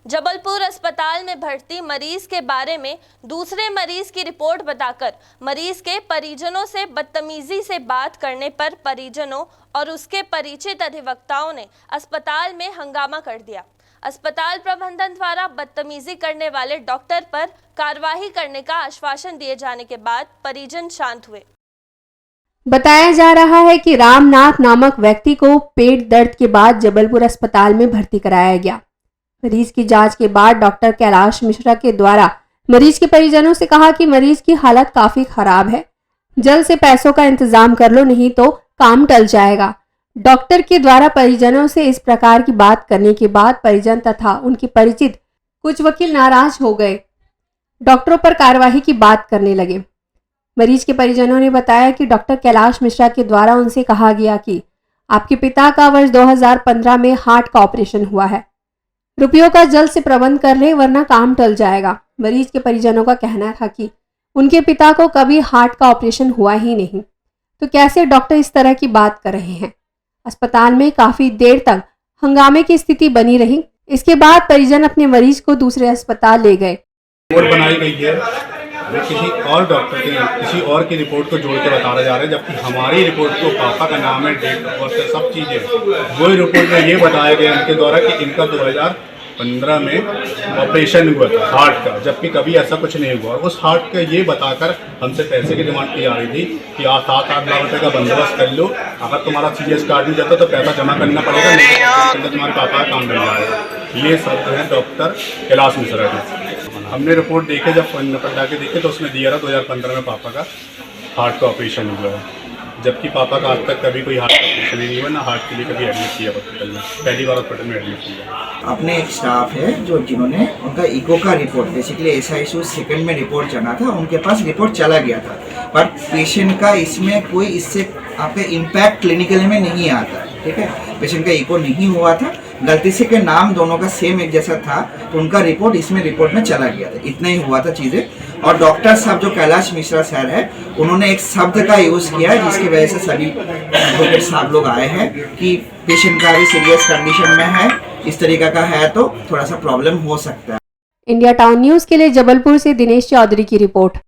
जबलपुर अस्पताल में भर्ती मरीज के बारे में दूसरे मरीज की रिपोर्ट बताकर मरीज के परिजनों से बदतमीजी से बात करने पर परिजनों और उसके परिचित अधिवक्ताओं ने अस्पताल में हंगामा कर दिया। अस्पताल प्रबंधन द्वारा बदतमीजी करने वाले डॉक्टर पर कार्रवाई करने का आश्वासन दिए जाने के बाद परिजन शांत हुए। बताया जा रहा है कि रामनाथ नामक व्यक्ति को पेट दर्द के बाद जबलपुर अस्पताल में भर्ती कराया गया। मरीज की जांच के बाद डॉक्टर कैलाश मिश्रा के द्वारा मरीज के परिजनों से कहा कि मरीज की हालत काफी खराब है, जल्द से पैसों का इंतजाम कर लो, नहीं तो काम टल जाएगा। डॉक्टर के द्वारा परिजनों से इस प्रकार की बात करने के बाद परिजन तथा उनके परिचित कुछ वकील नाराज हो गए, डॉक्टरों पर कार्यवाही की बात करने लगे। मरीज के परिजनों ने बताया कि डॉक्टर कैलाश मिश्रा के द्वारा उनसे कहा गया कि आपके पिता का वर्ष 2015 में हार्ट का ऑपरेशन हुआ है, रुपयों का जल्द से प्रबंध कर ले वरना काम टल जाएगा। मरीज के परिजनों का कहना था कि उनके पिता को कभी हार्ट का ऑपरेशन हुआ ही नहीं, तो कैसे डॉक्टर इस तरह की बात कर रहे हैं। अस्पताल में काफी देर तक हंगामे की स्थिति बनी रही। इसके बाद परिजन अपने मरीज को दूसरे अस्पताल ले गए। रिपोर्ट बनाई गई है वो किसी और डॉक्टर के किसी और की रिपोर्ट को जोड़ के बताया जा रहा है, जबकि हमारी रिपोर्ट को पापा का नाम है, डेट ऑफ बर्थ सब चीज़ें वही रिपोर्ट में ये बताया गया इनके द्वारा कि इनका 2015 में ऑपरेशन हुआ था हार्ट का, जबकि कभी ऐसा कुछ नहीं हुआ। उस हार्ट का ये बताकर हमसे पैसे की डिमांड की जा रही थी कि आप 7-8 लाख रुपये का बंदोबस्त कर लो, अगर तुम्हारा सीरियस कार्ड नहीं जाता तो पैसा जमा करना पड़ेगा, नहीं तो तुम्हारे पापा का काम मिल जाएगा। ये सब है डॉक्टर कैलाश मिश्रा के। हमने रिपोर्ट देखे, जब नकल जाके देखे तो उसमें दिया रहा 2015 में पापा का हार्ट का ऑपरेशन हुआ है, जबकि पापा का आज तक कभी कोई हार्ट का ऑपरेशन ही नहीं हुआ, ना हार्ट के लिए कभी एडमिट किया हॉस्पिटल में, पहली बार हॉस्पिटल में एडमिट किया। अपने एक स्टाफ है जिन्होंने उनका इको का रिपोर्ट बेसिकली SICU सेकंड में रिपोर्ट जाना था, उनके पास रिपोर्ट चला गया था, पर पेशेंट का इसमें कोई इससे आपका इम्पैक्ट क्लिनिकल में नहीं आता है। ठीक है, पेशेंट का इको नहीं हुआ था, गलती से के नाम दोनों का सेम एक जैसा था, तो उनका रिपोर्ट इसमें रिपोर्ट में चला गया था, इतना ही हुआ था चीज़ें। और डॉक्टर साहब जो कैलाश मिश्रा सर है, उन्होंने एक शब्द का यूज़ किया है जिसकी वजह से सभी एडवोकेट साहब लोग आए हैं कि पेशेंट का भी सीरियस कंडीशन में है, इस तरीका का है तो थोड़ा सा प्रॉब्लम हो सकता है। इंडिया टाउन न्यूज के लिए जबलपुर से दिनेश चौधरी की रिपोर्ट।